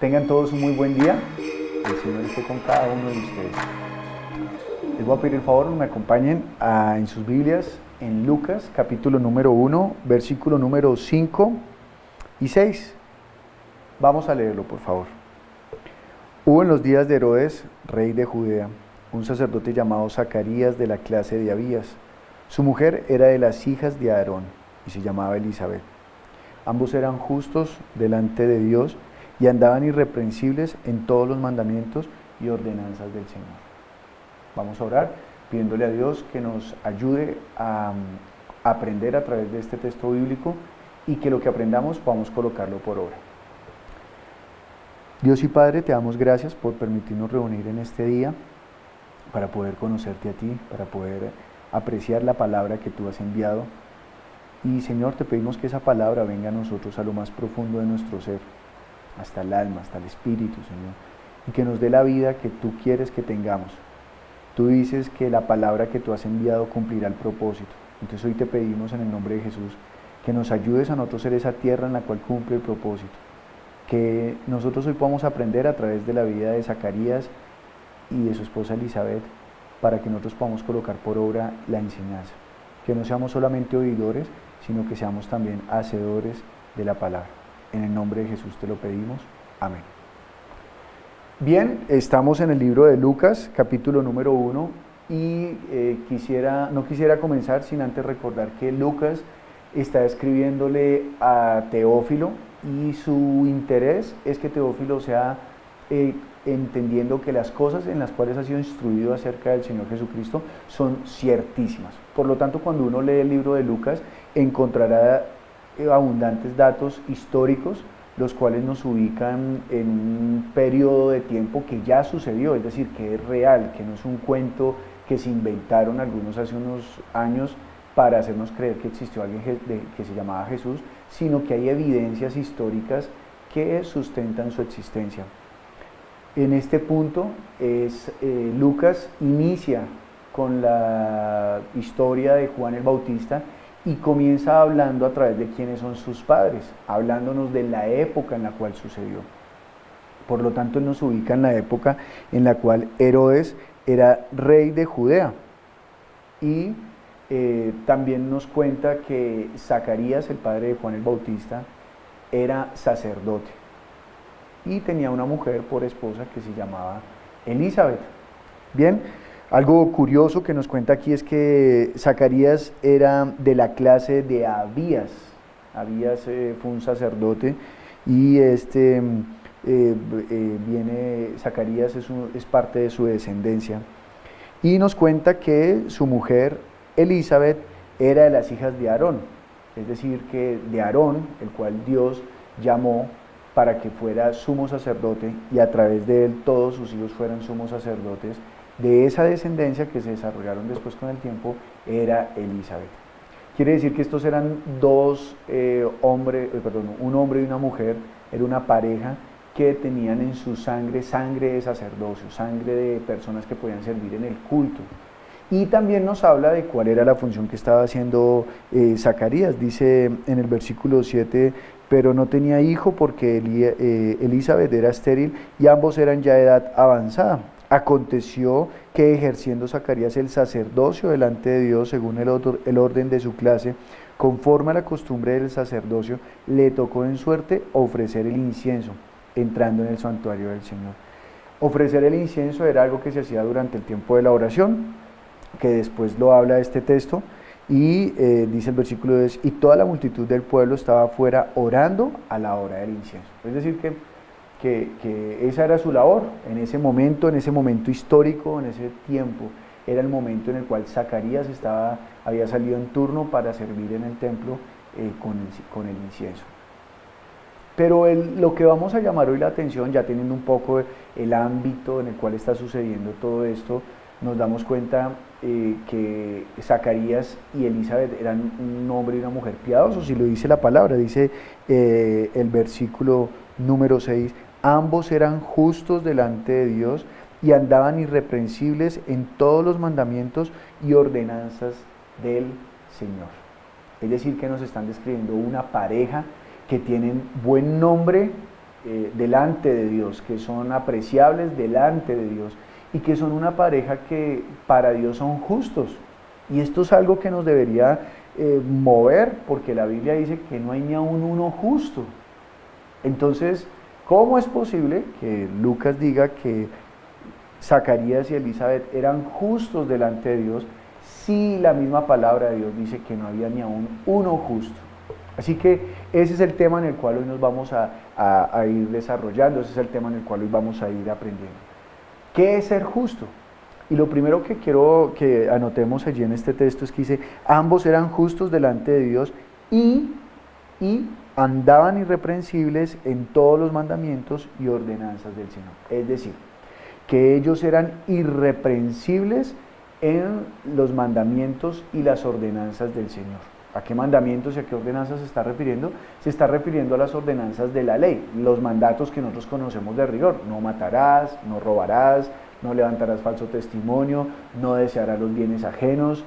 Tengan todos un muy buen día. El Señor esté con cada uno de ustedes. Les voy a pedir el favor, me acompañen en sus Biblias en Lucas, capítulo número 1, versículo número 5 y 6. Vamos a leerlo, por favor. Hubo en los días de Herodes, rey de Judea, un sacerdote llamado Zacarías de la clase de Abías. Su mujer era de las hijas de Aarón y se llamaba Elizabeth. Ambos eran justos delante de Dios y andaban irreprensibles en todos los mandamientos y ordenanzas del Señor. Vamos a orar pidiéndole a Dios que nos ayude a aprender a través de este texto bíblico y que lo que aprendamos podamos colocarlo por obra. Dios y Padre, te damos gracias por permitirnos reunir en este día para poder conocerte a ti, para poder apreciar la palabra que tú has enviado. Y Señor, te pedimos que esa palabra venga a nosotros a lo más profundo de nuestro ser, hasta el alma, hasta el espíritu, Señor, y que nos dé la vida que tú quieres que tengamos. Tú dices que la palabra que tú has enviado cumplirá el propósito. Entonces hoy te pedimos en el nombre de Jesús que nos ayudes a nosotros ser esa tierra en la cual cumple el propósito. Que nosotros hoy podamos aprender a través de la vida de Zacarías y de su esposa Elizabeth, para que nosotros podamos colocar por obra la enseñanza. Que no seamos solamente oidores, sino que seamos también hacedores de la palabra. En el nombre de Jesús te lo pedimos. Amén. Bien, estamos en el libro de Lucas, capítulo número 1, y no quisiera comenzar sin antes recordar que Lucas está escribiéndole a Teófilo, y su interés es que Teófilo sea entendiendo que las cosas en las cuales ha sido instruido acerca del Señor Jesucristo son ciertísimas. Por lo tanto, cuando uno lee el libro de Lucas, encontrará abundantes datos históricos, los cuales nos ubican en un periodo de tiempo que ya sucedió, es decir, que es real, que no es un cuento que se inventaron algunos hace unos años para hacernos creer que existió alguien que se llamaba Jesús, sino que hay evidencias históricas que sustentan su existencia. En este punto, Lucas inicia con la historia de Juan el Bautista y comienza hablando a través de quiénes son sus padres, hablándonos de la época en la cual sucedió. Por lo tanto, él nos ubica en la época en la cual Herodes era rey de Judea. Y también nos cuenta que Zacarías, el padre de Juan el Bautista, era sacerdote y tenía una mujer por esposa que se llamaba Elizabeth. Bien, algo curioso que nos cuenta aquí es que Zacarías era de la clase de Abías. Abías fue un sacerdote y Zacarías es parte de su descendencia. Y nos cuenta que su mujer Elizabeth era de las hijas de Aarón, es decir, que de Aarón, el cual Dios llamó para que fuera sumo sacerdote y a través de él todos sus hijos fueran sumos sacerdotes. De esa descendencia que se desarrollaron después con el tiempo era Elizabeth. Quiere decir que estos eran un hombre y una mujer, era una pareja que tenían en su sangre de sacerdocio, sangre de personas que podían servir en el culto. Y también nos habla de cuál era la función que estaba haciendo Zacarías. Dice en el versículo 7, pero no tenía hijo porque Elizabeth era estéril y ambos eran ya de edad avanzada. Aconteció que ejerciendo Zacarías el sacerdocio delante de Dios según el orden de su clase, conforme a la costumbre del sacerdocio, le tocó en suerte ofrecer el incienso, entrando en el santuario del Señor. Ofrecer el incienso era algo que se hacía durante el tiempo de la oración, que después lo habla este texto, y dice el versículo 10, y toda la multitud del pueblo estaba afuera orando a la hora del incienso. Es decir, que esa era su labor en ese momento histórico, en ese tiempo. Era el momento en el cual Zacarías había salido en turno para servir en el templo con el incienso. Pero lo que vamos a llamar hoy la atención, ya teniendo un poco el ámbito en el cual está sucediendo todo esto, nos damos cuenta que Zacarías y Elizabeth eran un hombre y una mujer piadosos, y lo dice la palabra, dice el versículo número 6, ambos eran justos delante de Dios y andaban irreprensibles en todos los mandamientos y ordenanzas del Señor. Es decir, que nos están describiendo una pareja que tienen buen nombre delante de Dios, que son apreciables delante de Dios y que son una pareja que para Dios son justos. Y esto es algo que nos debería mover, porque la Biblia dice que no hay ni aun uno justo. Entonces, ¿cómo es posible que Lucas diga que Zacarías y Elizabeth eran justos delante de Dios si la misma palabra de Dios dice que no había ni aun uno justo? Así que ese es el tema en el cual hoy nos vamos a ir desarrollando, ese es el tema en el cual hoy vamos a ir aprendiendo. ¿Qué es ser justo? Y lo primero que quiero que anotemos allí en este texto es que dice, ambos eran justos delante de Dios y andaban irreprensibles en todos los mandamientos y ordenanzas del Señor. Es decir, que ellos eran irreprensibles en los mandamientos y las ordenanzas del Señor. ¿A qué mandamientos y a qué ordenanzas se está refiriendo? Se está refiriendo a las ordenanzas de la ley, los mandatos que nosotros conocemos de rigor. No matarás, no robarás, no levantarás falso testimonio, no desearás los bienes ajenos,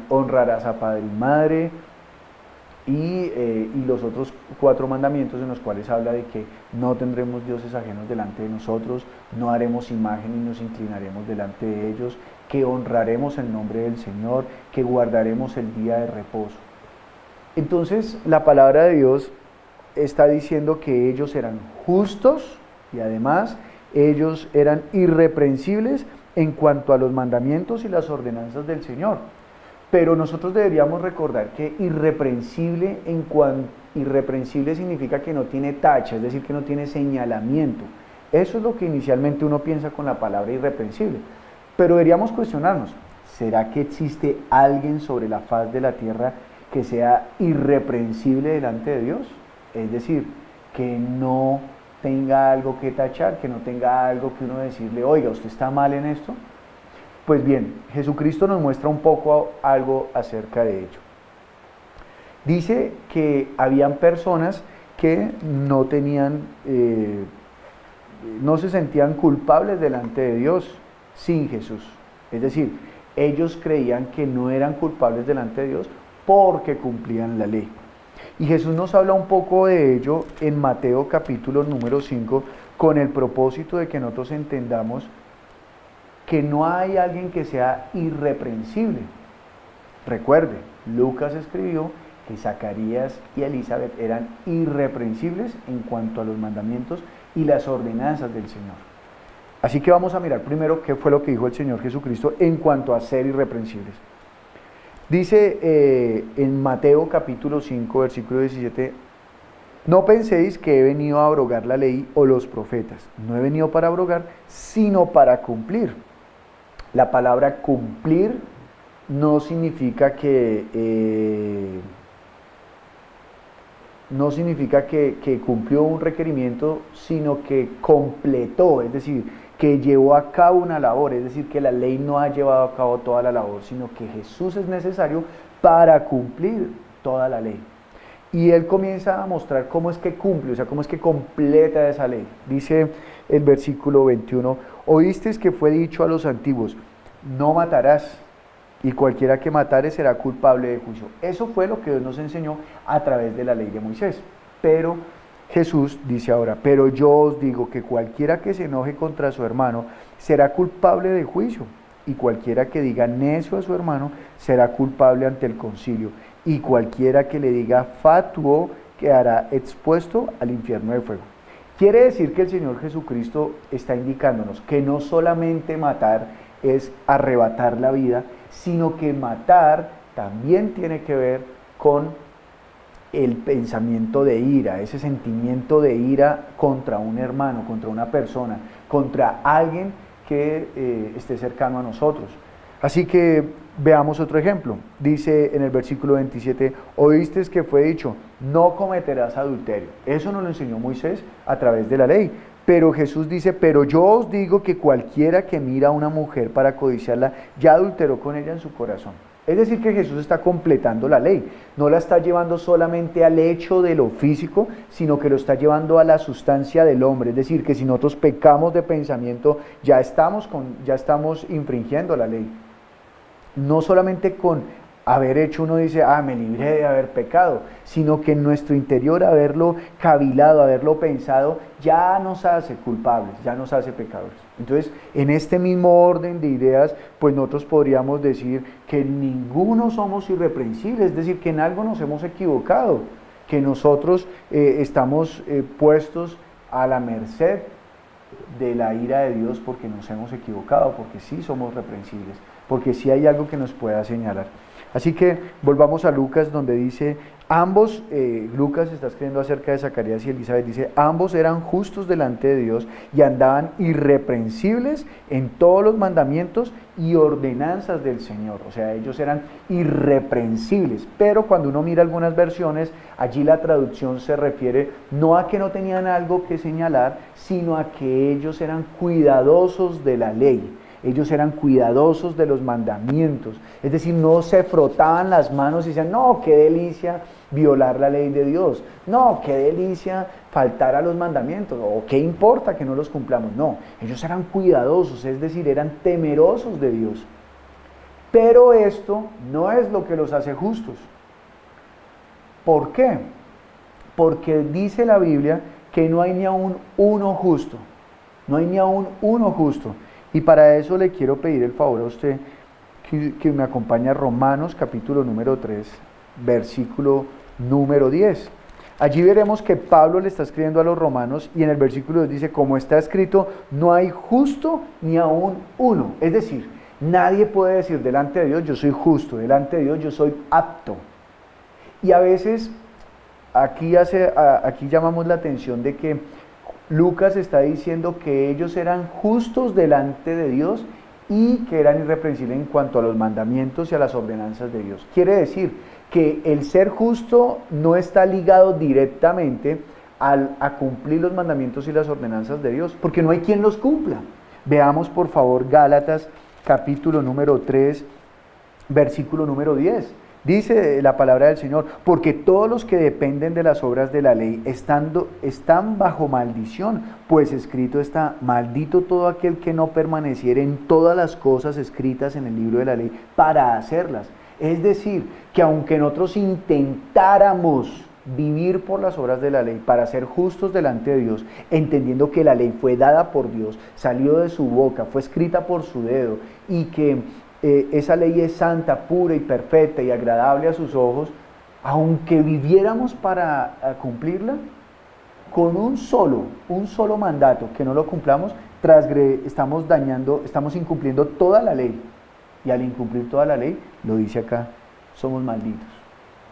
honrarás a padre y madre, y los otros 4 mandamientos en los cuales habla de que no tendremos dioses ajenos delante de nosotros, no haremos imagen y nos inclinaremos delante de ellos, que honraremos el nombre del Señor, que guardaremos el día de reposo. Entonces la palabra de Dios está diciendo que ellos eran justos y además ellos eran irreprensibles en cuanto a los mandamientos y las ordenanzas del Señor. Pero nosotros deberíamos recordar que irreprensible significa que no tiene tacha, es decir, que no tiene señalamiento. Eso es lo que inicialmente uno piensa con la palabra irreprensible. Pero deberíamos cuestionarnos, ¿será que existe alguien sobre la faz de la tierra que sea irreprensible delante de Dios? Es decir, que no tenga algo que tachar, que no tenga algo que uno decirle, oiga, ¿usted está mal en esto? Pues bien, Jesucristo nos muestra un poco algo acerca de ello. Dice que habían personas que no tenían, no se sentían culpables delante de Dios sin Jesús. Es decir, ellos creían que no eran culpables delante de Dios porque cumplían la ley. Y Jesús nos habla un poco de ello en Mateo capítulo número 5, con el propósito de que nosotros entendamos que no hay alguien que sea irreprensible. Recuerde, Lucas escribió que Zacarías y Elizabeth eran irreprensibles en cuanto a los mandamientos y las ordenanzas del Señor. Así que vamos a mirar primero qué fue lo que dijo el Señor Jesucristo en cuanto a ser irreprensibles. Dice en Mateo capítulo 5, versículo 17, no penséis que he venido a abrogar la ley o los profetas. No he venido para abrogar, sino para cumplir. La palabra cumplir no significa que cumplió un requerimiento, sino que completó, es decir, que llevó a cabo una labor, es decir, que la ley no ha llevado a cabo toda la labor, sino que Jesús es necesario para cumplir toda la ley. Y él comienza a mostrar cómo es que cumple, o sea, cómo es que completa esa ley. Dice el versículo 21, oísteis que fue dicho a los antiguos, no matarás, y cualquiera que matare será culpable de juicio. Eso fue lo que Dios nos enseñó a través de la ley de Moisés. Pero Jesús dice ahora, pero yo os digo que cualquiera que se enoje contra su hermano será culpable de juicio, y cualquiera que diga necio a su hermano será culpable ante el concilio, y cualquiera que le diga fatuo quedará expuesto al infierno de fuego. Quiere decir que el Señor Jesucristo está indicándonos que no solamente matar es arrebatar la vida, sino que matar también tiene que ver con el pensamiento de ira, ese sentimiento de ira contra un hermano, contra una persona, contra alguien que esté cercano a nosotros. Así que veamos otro ejemplo. Dice en el versículo 27, oísteis que fue dicho, no cometerás adulterio. Eso nos lo enseñó Moisés a través de la ley. Pero Jesús dice, pero yo os digo que cualquiera que mira a una mujer para codiciarla, ya adulteró con ella en su corazón. Es decir, que Jesús está completando la ley, no la está llevando solamente al hecho de lo físico, sino que lo está llevando a la sustancia del hombre. Es decir, que si nosotros pecamos de pensamiento, ya estamos infringiendo la ley. No solamente con haber hecho, uno dice, me libré de haber pecado, sino que en nuestro interior haberlo cavilado, haberlo pensado, ya nos hace culpables, ya nos hace pecadores. Entonces, en este mismo orden de ideas, pues nosotros podríamos decir que ninguno somos irreprensibles, es decir, que en algo nos hemos equivocado, que nosotros estamos puestos a la merced de la ira de Dios porque nos hemos equivocado, porque sí somos reprensibles, porque sí hay algo que nos pueda señalar. Así que volvamos a Lucas, donde dice, ambos, Lucas está escribiendo acerca de Zacarías y Elizabeth, dice, ambos eran justos delante de Dios y andaban irreprensibles en todos los mandamientos y ordenanzas del Señor. O sea, ellos eran irreprensibles, pero cuando uno mira algunas versiones, allí la traducción se refiere no a que no tenían algo que señalar, sino a que ellos eran cuidadosos de la ley. Ellos eran cuidadosos de los mandamientos, es decir, no se frotaban las manos y decían, no, qué delicia violar la ley de Dios, no, qué delicia faltar a los mandamientos, o qué importa que no los cumplamos. No, ellos eran cuidadosos, es decir, eran temerosos de Dios. Pero esto no es lo que los hace justos. ¿Por qué? Porque dice la Biblia que no hay ni aún uno justo, no hay ni aún uno justo. Y para eso le quiero pedir el favor a usted que me acompañe a Romanos capítulo número 3, versículo número 10. Allí veremos que Pablo le está escribiendo a los romanos y en el versículo 10 dice, como está escrito, no hay justo ni aún uno. Es decir, nadie puede decir delante de Dios, yo soy justo, delante de Dios yo soy apto. Y a veces aquí llamamos la atención de que Lucas está diciendo que ellos eran justos delante de Dios y que eran irreprensibles en cuanto a los mandamientos y a las ordenanzas de Dios. Quiere decir que el ser justo no está ligado directamente a cumplir los mandamientos y las ordenanzas de Dios, porque no hay quien los cumpla. Veamos por favor Gálatas capítulo número 3, versículo número 10. Dice la palabra del Señor, porque todos los que dependen de las obras de la ley están bajo maldición, pues escrito está, maldito todo aquel que no permaneciere en todas las cosas escritas en el libro de la ley para hacerlas. Es decir, que aunque nosotros intentáramos vivir por las obras de la ley para ser justos delante de Dios, entendiendo que la ley fue dada por Dios, salió de su boca, fue escrita por su dedo y que esa ley es santa, pura y perfecta y agradable a sus ojos, aunque viviéramos para cumplirla, con un solo mandato que no lo cumplamos, estamos incumpliendo toda la ley. Y al incumplir toda la ley, lo dice acá, somos malditos.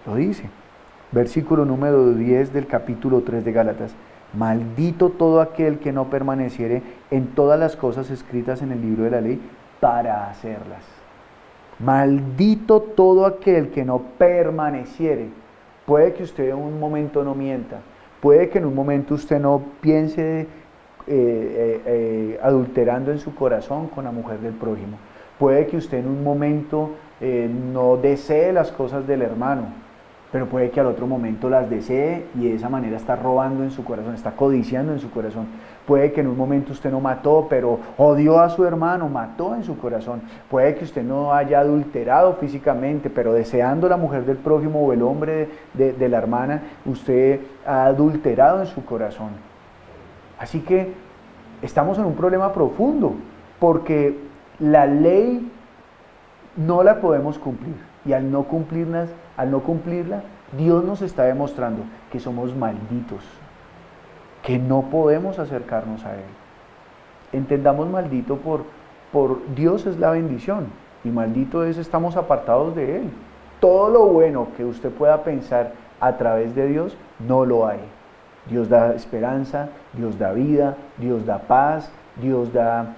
Lo dice. Versículo número 10 del capítulo 3 de Gálatas. Maldito todo aquel que no permaneciere en todas las cosas escritas en el libro de la ley para hacerlas. Maldito todo aquel que no permaneciere. Puede que usted en un momento no mienta, puede que en un momento usted no piense adulterando en su corazón con la mujer del prójimo, puede que usted en un momento no desee las cosas del hermano, pero puede que al otro momento las desee y de esa manera está robando en su corazón, está codiciando en su corazón. Puede que en un momento usted no mató, pero odió a su hermano, mató en su corazón. Puede que usted no haya adulterado físicamente, pero deseando la mujer del prójimo o el hombre de la hermana, usted ha adulterado en su corazón. Así que estamos en un problema profundo, porque la ley no la podemos cumplir, y al no cumplirla, Dios nos está demostrando que somos malditos, que no podemos acercarnos a Él. Entendamos maldito por Dios es la bendición, y maldito es estamos apartados de Él. Todo lo bueno que usted pueda pensar a través de Dios, no lo hay. Dios da esperanza, Dios da vida, Dios da paz, Dios da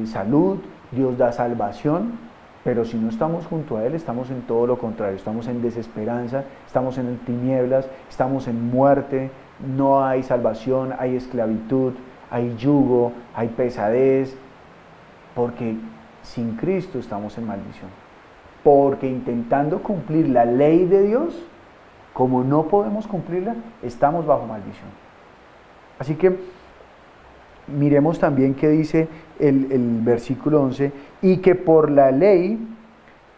salud, Dios da salvación. Pero si no estamos junto a Él, estamos en todo lo contrario, estamos en desesperanza, estamos en tinieblas, estamos en muerte, no hay salvación, hay esclavitud, hay yugo, hay pesadez, porque sin Cristo estamos en maldición. Porque intentando cumplir la ley de Dios, como no podemos cumplirla, estamos bajo maldición. Así que miremos también que dice el versículo 11, y que por la ley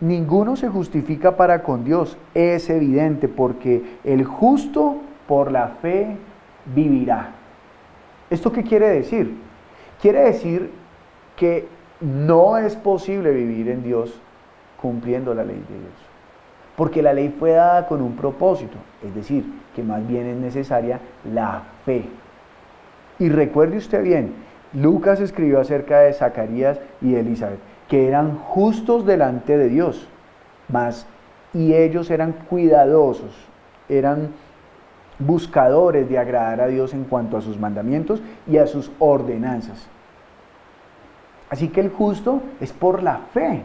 ninguno se justifica para con Dios. Es evidente, porque el justo por la fe vivirá. ¿Esto qué quiere decir? Quiere decir que no es posible vivir en Dios cumpliendo la ley de Dios. Porque la ley fue dada con un propósito, es decir, que más bien es necesaria la fe. Y recuerde usted bien, Lucas escribió acerca de Zacarías y de Elizabeth, que eran justos delante de Dios, y ellos eran cuidadosos, eran buscadores de agradar a Dios en cuanto a sus mandamientos y a sus ordenanzas. Así que el justo es por la fe,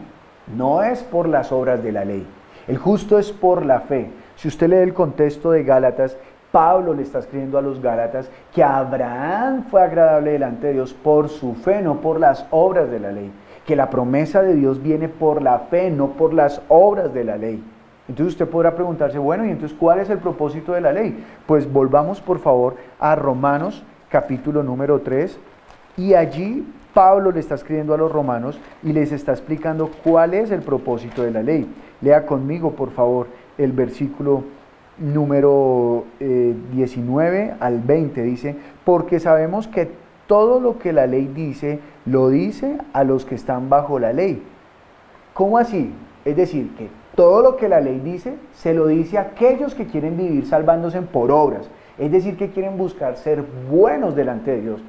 no es por las obras de la ley. El justo es por la fe. Si usted lee el contexto de Gálatas, Pablo le está escribiendo a los Gálatas que Abraham fue agradable delante de Dios por su fe, no por las obras de la ley. Que la promesa de Dios viene por la fe, no por las obras de la ley. Entonces usted podrá preguntarse, bueno, ¿y entonces cuál es el propósito de la ley? Pues volvamos por favor a Romanos capítulo número 3, y allí Pablo le está escribiendo a los romanos y les está explicando cuál es el propósito de la ley. Lea conmigo por favor el versículo número 19 al 20, dice: porque sabemos que todo lo que la ley dice, lo dice a los que están bajo la ley. ¿Cómo así? Es decir, que todo lo que la ley dice, se lo dice a aquellos que quieren vivir salvándose por obras. Es decir, que quieren buscar ser buenos delante de Dios.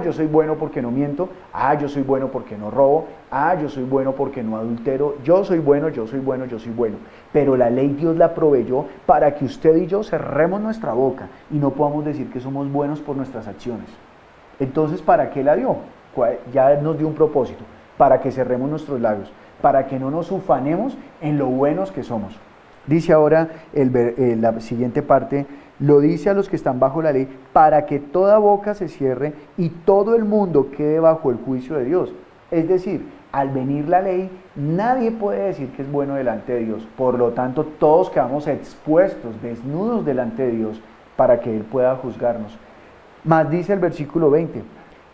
Yo soy bueno porque no miento. Yo soy bueno porque no robo. Yo soy bueno porque no adultero. Yo soy bueno, yo soy bueno, yo soy bueno. Pero la ley Dios la proveyó para que usted y yo cerremos nuestra boca y no podamos decir que somos buenos por nuestras acciones. Entonces, ¿para qué la dio? Ya nos dio un propósito, para que cerremos nuestros labios, para que no nos ufanemos en lo buenos que somos. Dice ahora la siguiente parte: lo dice a los que están bajo la ley, para que toda boca se cierre y todo el mundo quede bajo el juicio de Dios. Es decir, al venir la ley, nadie puede decir que es bueno delante de Dios. Por lo tanto, todos quedamos expuestos, desnudos delante de Dios, para que Él pueda juzgarnos. Más dice el versículo 20: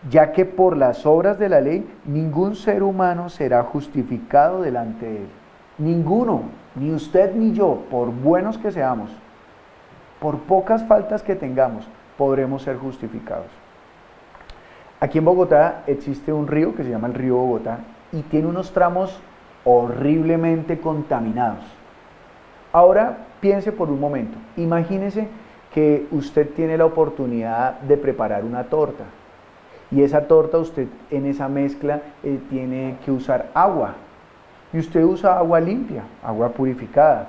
ya que por las obras de la ley, ningún ser humano será justificado delante de Él. Ninguno, ni usted ni yo, por buenos que seamos, por pocas faltas que tengamos, podremos ser justificados. Aquí en Bogotá existe un río que se llama el río Bogotá y tiene unos tramos horriblemente contaminados. Ahora piense por un momento, imagínese que usted tiene la oportunidad de preparar una torta y esa torta usted en esa mezcla tiene que usar agua y usted usa agua limpia, agua purificada,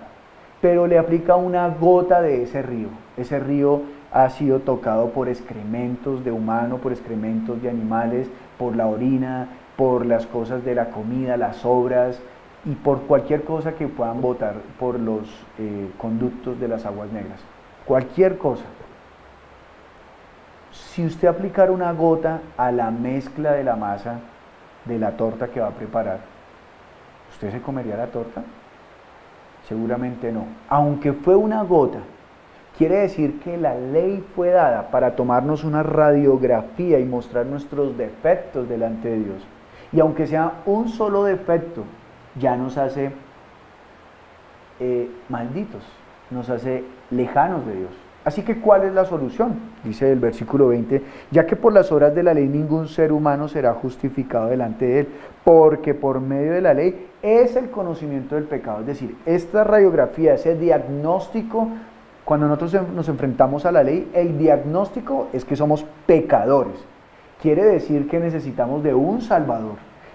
pero le aplica una gota de ese río. Ese río ha sido tocado por excrementos de humano, por excrementos de animales, por la orina, por las cosas de la comida, las sobras y por cualquier cosa que puedan botar por los conductos de las aguas negras. Cualquier cosa. Si usted aplicara una gota a la mezcla de la masa de la torta que va a preparar, ¿usted se comería la torta? Seguramente no. Aunque fue una gota, quiere decir que la ley fue dada para tomarnos una radiografía y mostrar nuestros defectos delante de Dios. Y aunque sea un solo defecto, ya nos hace malditos, nos hace lejanos de Dios. Así que, ¿cuál es la solución? Dice el versículo 20, ya que por las obras de la ley ningún ser humano será justificado delante de Él, porque por medio de la ley es el conocimiento del pecado. Es decir, esta radiografía, ese diagnóstico, cuando nosotros nos enfrentamos a la ley, el diagnóstico es que somos pecadores. Quiere decir que necesitamos de un Salvador.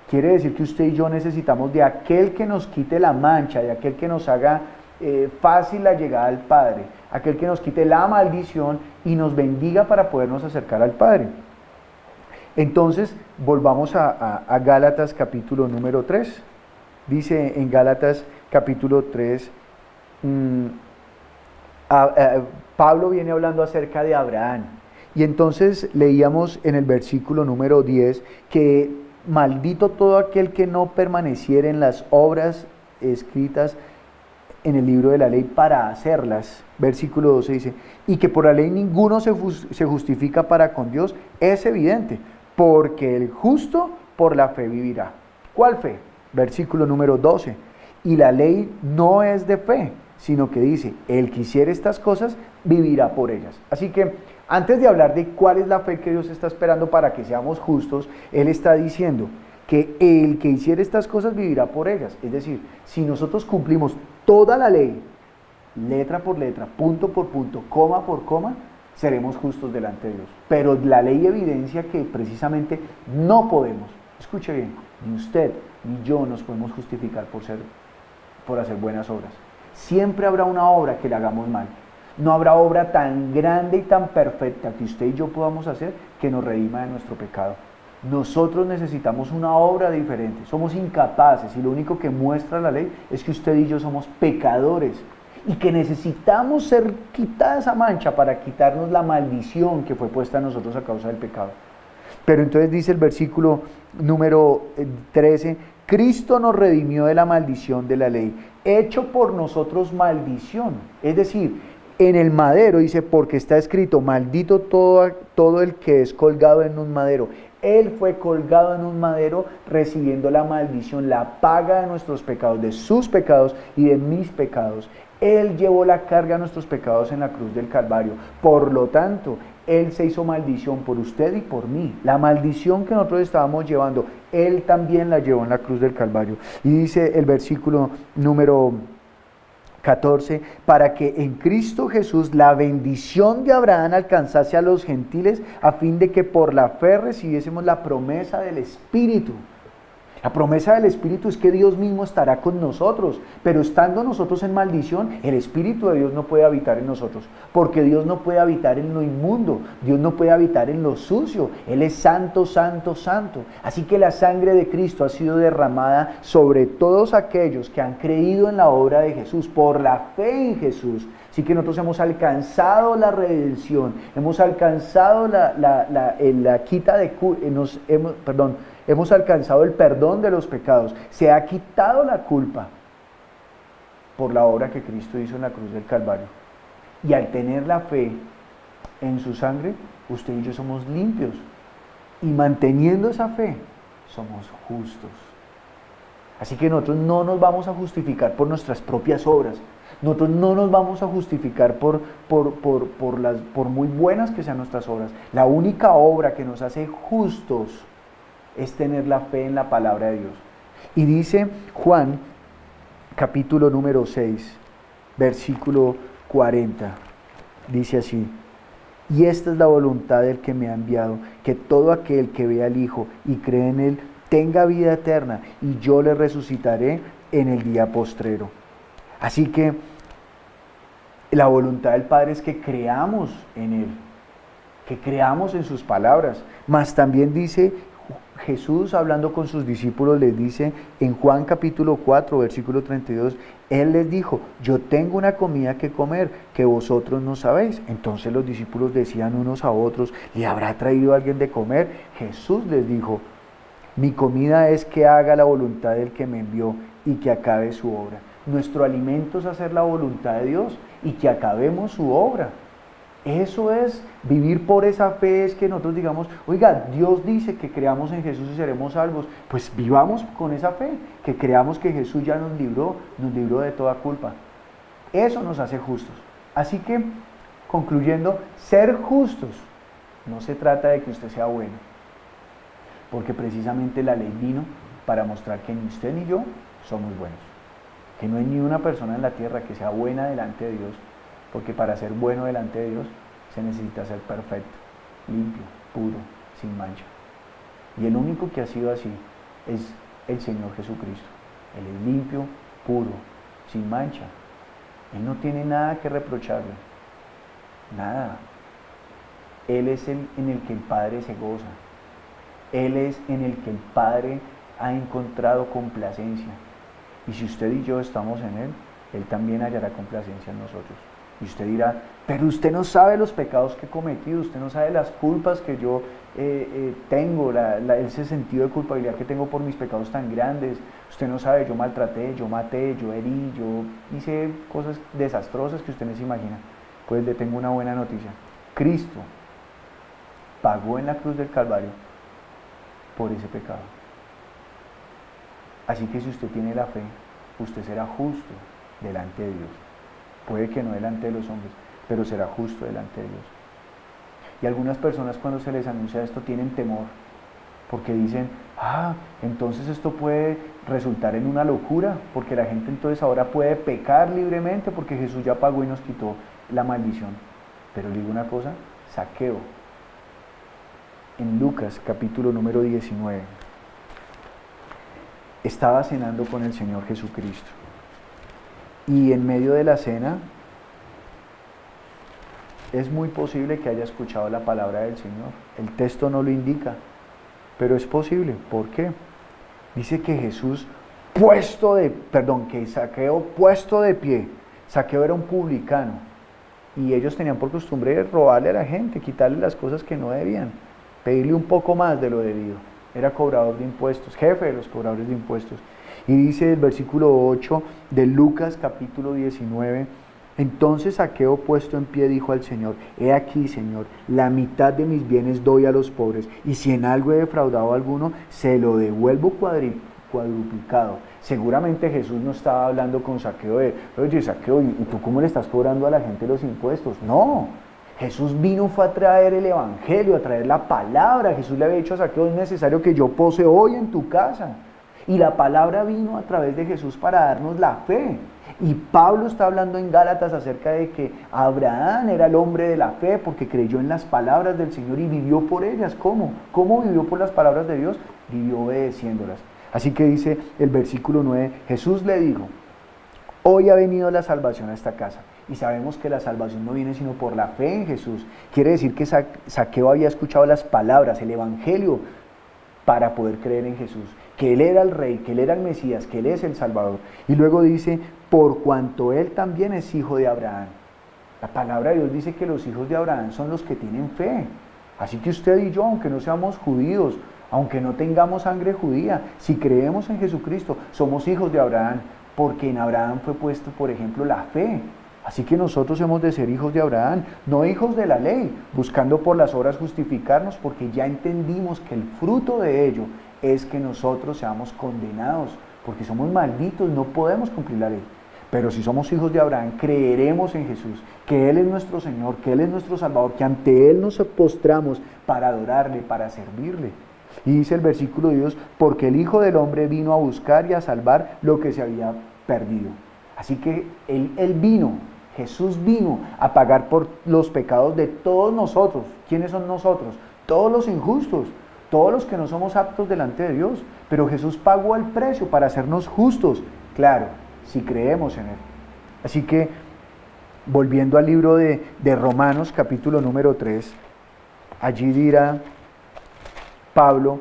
Quiere decir que usted y yo necesitamos de aquel que nos quite la mancha, de aquel que nos haga fácil la llegada al Padre, aquel que nos quite la maldición y nos bendiga para podernos acercar al Padre. Entonces, volvamos a Gálatas capítulo número 3. Dice en Gálatas capítulo 3, Pablo viene hablando acerca de Abraham. Y entonces leíamos en el versículo número 10 que maldito todo aquel que no permaneciera en las obras escritas en el libro de la ley para hacerlas. Versículo 12 dice, y que por la ley ninguno se justifica para con Dios, es evidente, porque el justo por la fe vivirá. ¿Cuál fe? Versículo número 12, Y la ley no es de fe, sino que dice, el que hiciere estas cosas, vivirá por ellas. Así que antes de hablar de cuál es la fe que Dios está esperando para que seamos justos, Él está diciendo que el que hiciere estas cosas vivirá por ellas. Es decir, si nosotros cumplimos toda la ley, letra por letra, punto por punto, coma por coma, seremos justos delante de Dios. Pero la ley evidencia que precisamente no podemos. Escuche bien, ni usted ni yo nos podemos justificar por hacer buenas obras. Siempre habrá una obra que le hagamos mal. No habrá obra tan grande y tan perfecta que usted y yo podamos hacer que nos redima de nuestro pecado. Nosotros necesitamos una obra diferente. Somos incapaces y lo único que muestra la ley es que usted y yo somos pecadores y que necesitamos ser quitada esa mancha para quitarnos la maldición que fue puesta en nosotros a causa del pecado. Pero entonces dice el versículo número 13, Cristo nos redimió de la maldición de la ley, hecho por nosotros maldición. Es decir, en el madero dice, porque está escrito, maldito todo el que es colgado en un madero. Él fue colgado en un madero recibiendo la maldición, la paga de nuestros pecados, de sus pecados y de mis pecados. Él llevó la carga de nuestros pecados en la cruz del Calvario. Por lo tanto, Él se hizo maldición por usted y por mí. La maldición que nosotros estábamos llevando, Él también la llevó en la cruz del Calvario. Y dice el versículo número 14, para que en Cristo Jesús la bendición de Abraham alcanzase a los gentiles, a fin de que por la fe recibiésemos la promesa del Espíritu. La promesa del Espíritu es que Dios mismo estará con nosotros, pero estando nosotros en maldición, el Espíritu de Dios no puede habitar en nosotros, porque Dios no puede habitar en lo inmundo, Dios no puede habitar en lo sucio, Él es santo, santo, santo. Así que la sangre de Cristo ha sido derramada sobre todos aquellos que han creído en la obra de Jesús, por la fe en Jesús. Así que nosotros hemos alcanzado la redención, hemos alcanzado la quita de hemos alcanzado el perdón de los pecados, se ha quitado la culpa por la obra que Cristo hizo en la cruz del Calvario. Y al tener la fe en su sangre, usted y yo somos limpios. Y manteniendo esa fe, somos justos. Así que nosotros no nos vamos a justificar por nuestras propias obras. Nosotros no nos vamos a justificar por muy buenas que sean nuestras obras. La única obra que nos hace justos es tener la fe en la palabra de Dios. Y dice Juan, capítulo número 6, versículo 40, dice así, y esta es la voluntad del que me ha enviado, que todo aquel que vea al Hijo y cree en Él, tenga vida eterna, y yo le resucitaré en el día postrero. Así que la voluntad del Padre es que creamos en Él, que creamos en sus palabras, mas también dice Jesús, hablando con sus discípulos, les dice en Juan capítulo 4, versículo 32, Él les dijo, yo tengo una comida que comer que vosotros no sabéis. Entonces los discípulos decían unos a otros, ¿le habrá traído alguien de comer? Jesús les dijo, mi comida es que haga la voluntad del que me envió y que acabe su obra. Nuestro alimento es hacer la voluntad de Dios y que acabemos su obra. Eso es vivir por esa fe, es que nosotros digamos, oiga, Dios dice que creamos en Jesús y seremos salvos, pues vivamos con esa fe, que creamos que Jesús ya nos libró de toda culpa. Eso nos hace justos. Así que, concluyendo, ser justos no se trata de que usted sea bueno, porque precisamente la ley vino para mostrar que ni usted ni yo somos buenos, que no hay ni una persona en la tierra que sea buena delante de Dios, porque para ser bueno delante de Dios se necesita ser perfecto, limpio, puro, sin mancha. Y el único que ha sido así es el Señor Jesucristo. Él es limpio, puro, sin mancha. Él no tiene nada que reprocharle, nada. Él es el en el que el Padre se goza. Él es en el que el Padre ha encontrado complacencia. Y si usted y yo estamos en Él, Él también hallará complacencia en nosotros. Y usted dirá, pero usted no sabe los pecados que he cometido, usted no sabe las culpas que yo tengo, ese sentido de culpabilidad que tengo por mis pecados tan grandes. Usted no sabe, yo maltraté, yo maté, yo herí, yo hice cosas desastrosas que usted no se imagina. Pues le tengo una buena noticia. Cristo pagó en la cruz del Calvario por ese pecado. Así que si usted tiene la fe, usted será justo delante de Dios. Puede que no delante de los hombres, pero será justo delante de Dios. Y algunas personas cuando se les anuncia esto tienen temor, porque dicen, entonces esto puede resultar en una locura, porque la gente entonces ahora puede pecar libremente, porque Jesús ya pagó y nos quitó la maldición. Pero le digo una cosa, Zaqueo, en Lucas capítulo número 19, estaba cenando con el Señor Jesucristo, y en medio de la cena, es muy posible que haya escuchado la palabra del Señor. El texto no lo indica, pero es posible. ¿Por qué? Dice que que Zaqueo puesto de pie. Zaqueo era un publicano y ellos tenían por costumbre robarle a la gente, quitarle las cosas que no debían, pedirle un poco más de lo debido. Era cobrador de impuestos, jefe de los cobradores de impuestos. Y dice el versículo 8 de Lucas capítulo 19, entonces Zaqueo puesto en pie dijo al Señor, he aquí, Señor, la mitad de mis bienes doy a los pobres, y si en algo he defraudado a alguno, se lo devuelvo cuadruplicado. Seguramente Jesús no estaba hablando con Zaqueo de, oye Zaqueo, ¿y tú cómo le estás cobrando a la gente los impuestos? No, Jesús fue a traer el evangelio, a traer la palabra. Jesús le había dicho a Zaqueo, es necesario que yo pose hoy en tu casa. Y la palabra vino a través de Jesús para darnos la fe. Y Pablo está hablando en Gálatas acerca de que Abraham era el hombre de la fe porque creyó en las palabras del Señor y vivió por ellas. ¿Cómo? ¿Cómo vivió por las palabras de Dios? Vivió obedeciéndolas. Así que dice el versículo 9, Jesús le dijo, hoy ha venido la salvación a esta casa. Y sabemos que la salvación no viene sino por la fe en Jesús. Quiere decir que Zaqueo había escuchado las palabras, el evangelio, para poder creer en Jesús, que Él era el Rey, que Él era el Mesías, que Él es el Salvador. Y luego dice, por cuanto Él también es hijo de Abraham. La palabra de Dios dice que los hijos de Abraham son los que tienen fe. Así que usted y yo, aunque no seamos judíos, aunque no tengamos sangre judía, si creemos en Jesucristo, somos hijos de Abraham, porque en Abraham fue puesto, por ejemplo, la fe. Así que nosotros hemos de ser hijos de Abraham, no hijos de la ley, buscando por las obras justificarnos, porque ya entendimos que el fruto de ello es que nosotros seamos condenados, porque somos malditos, no podemos cumplir la ley. Pero si somos hijos de Abraham, creeremos en Jesús, que Él es nuestro Señor, que Él es nuestro Salvador, que ante Él nos postramos para adorarle, para servirle. Y dice el versículo de Dios, porque el Hijo del Hombre vino a buscar y a salvar lo que se había perdido. Así que Él vino, Jesús vino a pagar por los pecados de todos nosotros. ¿Quiénes son nosotros? Todos los injustos, todos los que no somos aptos delante de Dios. Pero Jesús pagó el precio para hacernos justos, claro, si creemos en Él. Así que, volviendo al libro de Romanos, capítulo número 3, allí dirá Pablo,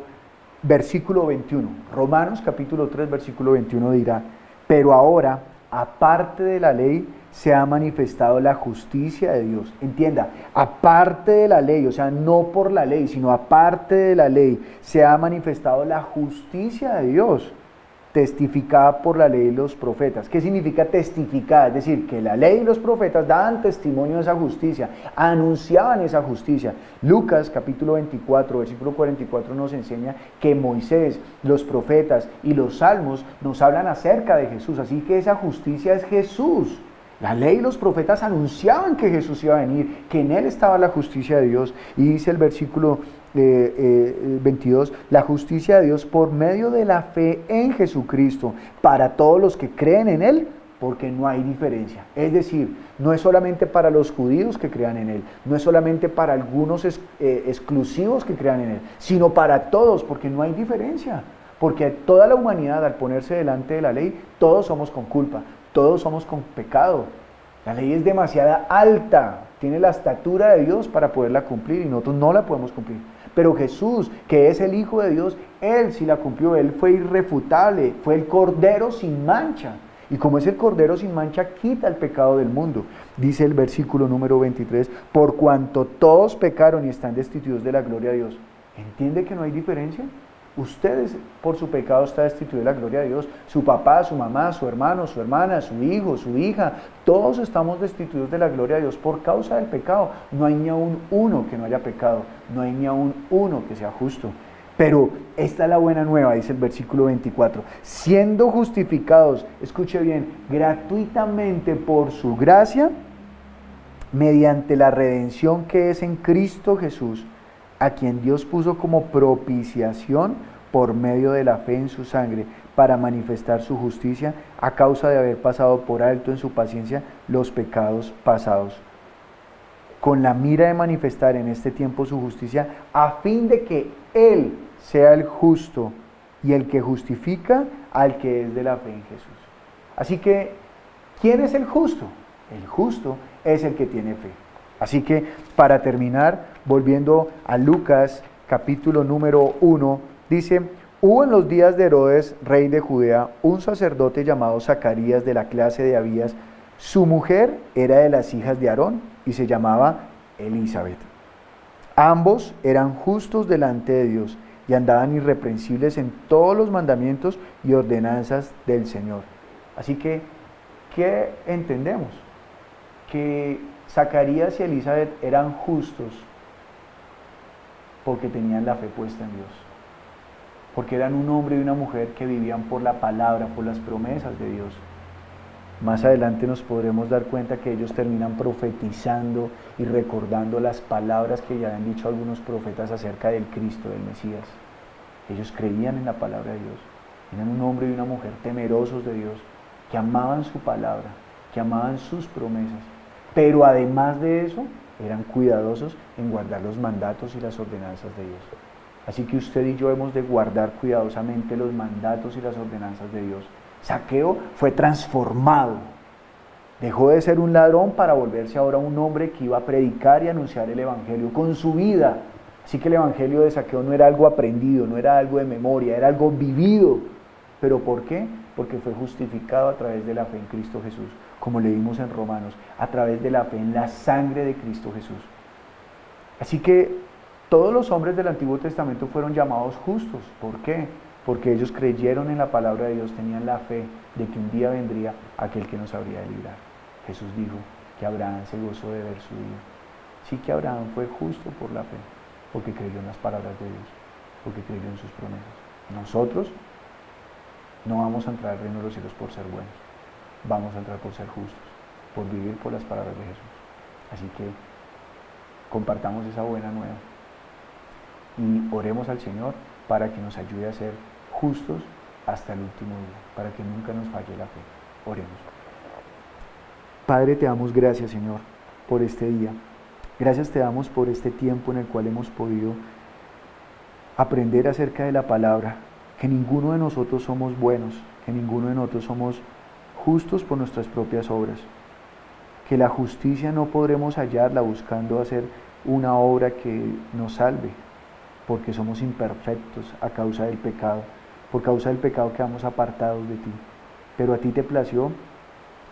versículo 21, Romanos capítulo 3, versículo 21 dirá, pero ahora, aparte de la ley, se ha manifestado la justicia de Dios. Entienda, aparte de la ley, o sea, no por la ley, sino aparte de la ley, se ha manifestado la justicia de Dios, testificada por la ley y los profetas. ¿Qué significa testificar? Es decir, que la ley y los profetas daban testimonio de esa justicia, anunciaban esa justicia. Lucas capítulo 24, versículo 44 nos enseña que Moisés, los profetas y los salmos nos hablan acerca de Jesús, así que esa justicia es Jesús. La ley y los profetas anunciaban que Jesús iba a venir, que en Él estaba la justicia de Dios. Y dice el versículo 22, la justicia de Dios por medio de la fe en Jesucristo, para todos los que creen en Él, porque no hay diferencia. Es decir, no es solamente para los judíos que crean en Él, no es solamente para algunos exclusivos que crean en Él, sino para todos, porque no hay diferencia. Porque toda la humanidad, al ponerse delante de la ley, todos somos con culpa, todos somos con pecado. La ley es demasiado alta, tiene la estatura de Dios para poderla cumplir y nosotros no la podemos cumplir. Pero Jesús, que es el Hijo de Dios, Él sí la cumplió, Él fue irrefutable, fue el Cordero sin mancha. Y como es el Cordero sin mancha, quita el pecado del mundo. Dice el versículo número 23, por cuanto todos pecaron y están destituidos de la gloria de Dios. ¿Entiende que no hay diferencia? Ustedes por su pecado está destituido de la gloria de Dios. Su papá, su mamá, su hermano, su hermana, su hijo, su hija, todos estamos destituidos de la gloria de Dios por causa del pecado. No hay ni aún uno que no haya pecado, no hay ni aún uno que sea justo. Pero esta es la buena nueva, dice el versículo 24. Siendo justificados, escuche bien, gratuitamente por su gracia, mediante la redención que es en Cristo Jesús, a quien Dios puso como propiciación por medio de la fe en su sangre, para manifestar su justicia, a causa de haber pasado por alto en su paciencia los pecados pasados, con la mira de manifestar en este tiempo su justicia, a fin de que Él sea el justo y el que justifica al que es de la fe en Jesús. Así que, ¿quién es el justo? El justo es el que tiene fe. Así que, para terminar, volviendo a Lucas, capítulo número 1, dice: hubo en los días de Herodes, rey de Judea, un sacerdote llamado Zacarías, de la clase de Abías. Su mujer era de las hijas de Aarón y se llamaba Elizabeth. Ambos eran justos delante de Dios y andaban irreprensibles en todos los mandamientos y ordenanzas del Señor. Así que, ¿qué entendemos? Que Zacarías y Elizabeth eran justos porque tenían la fe puesta en Dios, porque eran un hombre y una mujer que vivían por la palabra, por las promesas de Dios. Más adelante nos podremos dar cuenta que ellos terminan profetizando y recordando las palabras que ya han dicho algunos profetas acerca del Cristo, del Mesías. Ellos creían en la palabra de Dios. Eran un hombre y una mujer temerosos de Dios, que amaban su palabra, que amaban sus promesas. Pero además de eso, eran cuidadosos en guardar los mandatos y las ordenanzas de Dios. Así que usted y yo hemos de guardar cuidadosamente los mandatos y las ordenanzas de Dios. Zaqueo fue transformado. Dejó de ser un ladrón para volverse ahora un hombre que iba a predicar y anunciar el Evangelio con su vida. Así que el Evangelio de Zaqueo no era algo aprendido, no era algo de memoria, era algo vivido. ¿Pero por qué? Porque fue justificado a través de la fe en Cristo Jesús, como leímos en Romanos, a través de la fe en la sangre de Cristo Jesús. Así que todos los hombres del Antiguo Testamento fueron llamados justos. ¿Por qué? Porque ellos creyeron en la palabra de Dios, tenían la fe de que un día vendría aquel que nos habría de librar. Jesús dijo que Abraham se gozó de ver su día. Sí, que Abraham fue justo por la fe, porque creyó en las palabras de Dios, porque creyó en sus promesas. Nosotros no vamos a entrar al reino de los cielos por ser buenos, vamos a entrar por ser justos, por vivir por las palabras de Jesús. Así que compartamos esa buena nueva y oremos al Señor para que nos ayude a ser justos hasta el último día, para que nunca nos falle la fe. Oremos. Padre, te damos gracias, Señor, por este día. Gracias te damos por este tiempo en el cual hemos podido aprender acerca de la palabra, que ninguno de nosotros somos buenos, que ninguno de nosotros somos justos por nuestras propias obras, que la justicia no podremos hallarla buscando hacer una obra que nos salve, porque somos imperfectos a causa del pecado. Por causa del pecado quedamos apartados de ti. Pero a ti te plació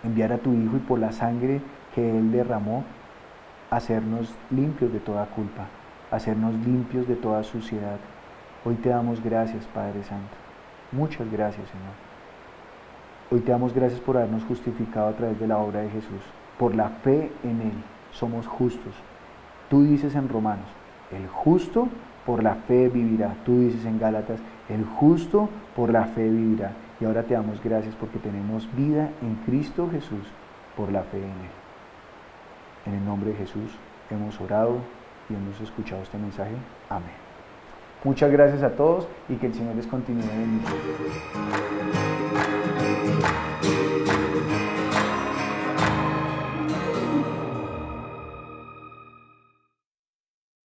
enviar a tu Hijo y por la sangre que Él derramó, hacernos limpios de toda culpa, hacernos limpios de toda suciedad. Hoy te damos gracias, Padre Santo. Muchas gracias, Señor. Hoy te damos gracias por habernos justificado a través de la obra de Jesús. Por la fe en Él somos justos. Tú dices en Romanos, el justo por la fe vivirá. Tú dices en Gálatas, el justo por la fe vivirá. Y ahora te damos gracias porque tenemos vida en Cristo Jesús por la fe en Él. En el nombre de Jesús hemos orado y hemos escuchado este mensaje. Amén. Muchas gracias a todos y que el Señor les continúe bendiciendo.